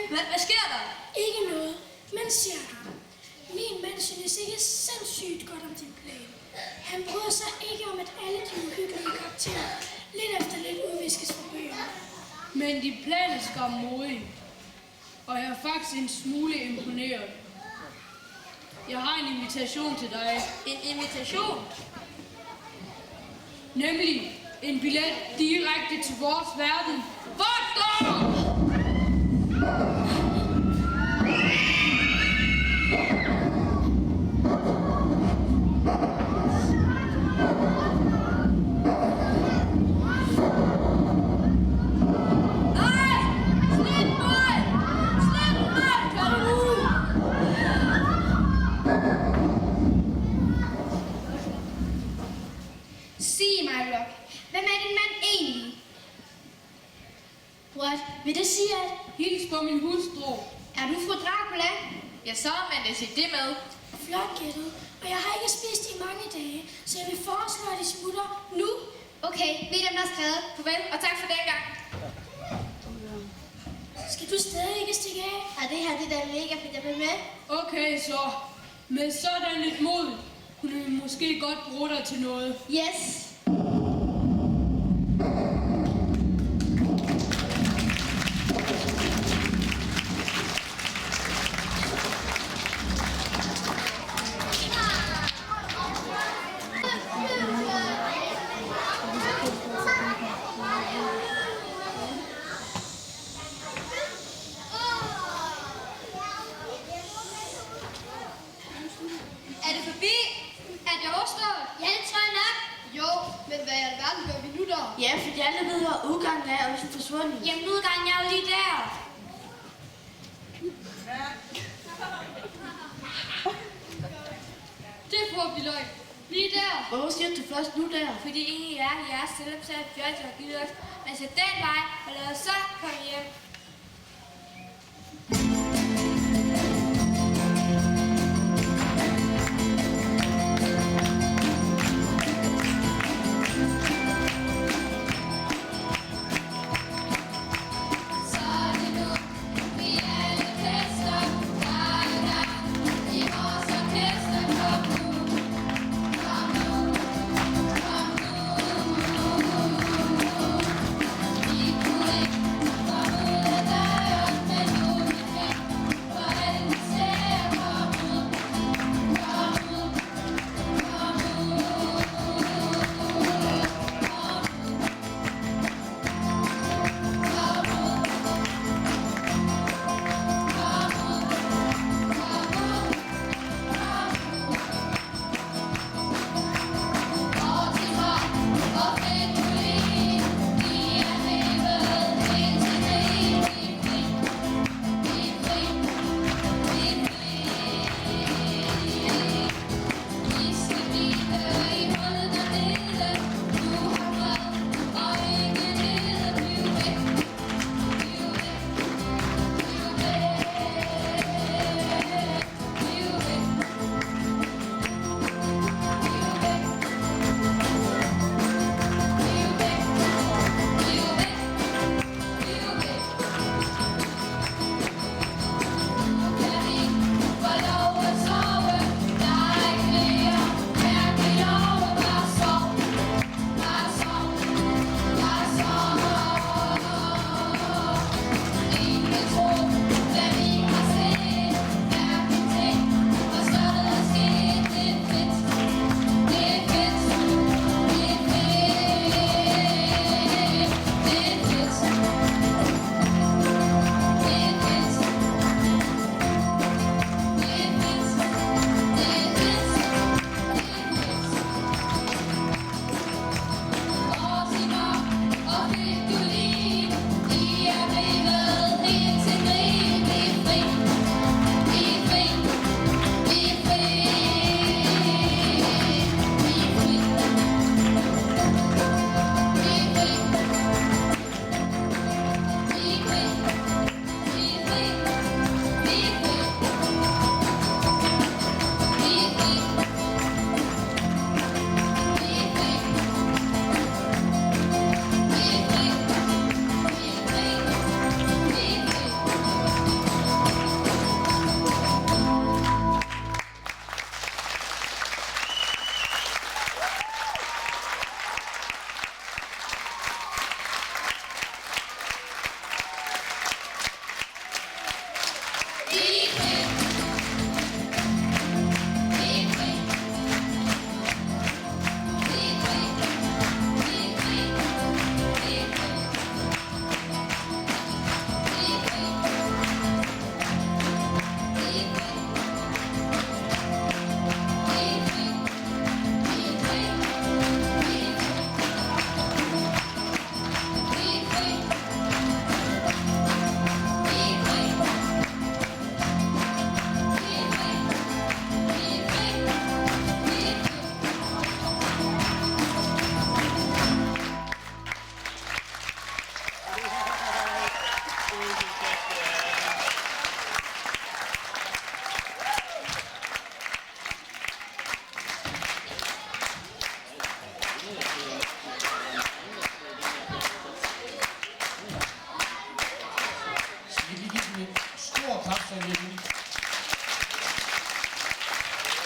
Hvad sker der? Ikke noget, men siger du. Min mand synes ikke sindssygt godt om din plan. Han bryder sig ikke om, at alle de uhyggelige karakterer lidt efter lidt udviskes fra bøgerne. Men din plan er skam modig. Og jeg er faktisk en smule imponeret. Jeg har en invitation til dig. En invitation? Nemlig en billet direkte til vores verden. Vogter! Sig mig, Locke. Hvem er din mand egentlig? What? Vil det sige, at... Hils på min hustru. Er du fru Dracula? Ja, så er man da sige det med. Flot gættet. Og jeg har ikke spist i mange dage, så jeg vil foreslå, at I smutter nu. Okay, vi er dem, der har skrevet. Farvel, og tak for den gang. Skal du stadig ikke stikke af? Og det her, det er da mega fedt, jeg vil med. Okay, så. Med sådan et mod, kunne vi måske godt bruge dig til noget. Yes. Er det forbi? Er det overstået? Ja, det tror jeg nok. Jo, men hvad i alverden gør vi nu der? Ja, fordi alle ved, hvor udgangen er, og vi er forsvundet. Jamen, udgangen er jo lige der. Det får vi løg. Lige der. Hvorfor siger du først nu der? Fordi ingen af jer i jeres selvopsat fjolser har givet os. Men så den vej, og lad os så komme hjem. Come on. en stor kraftsalve.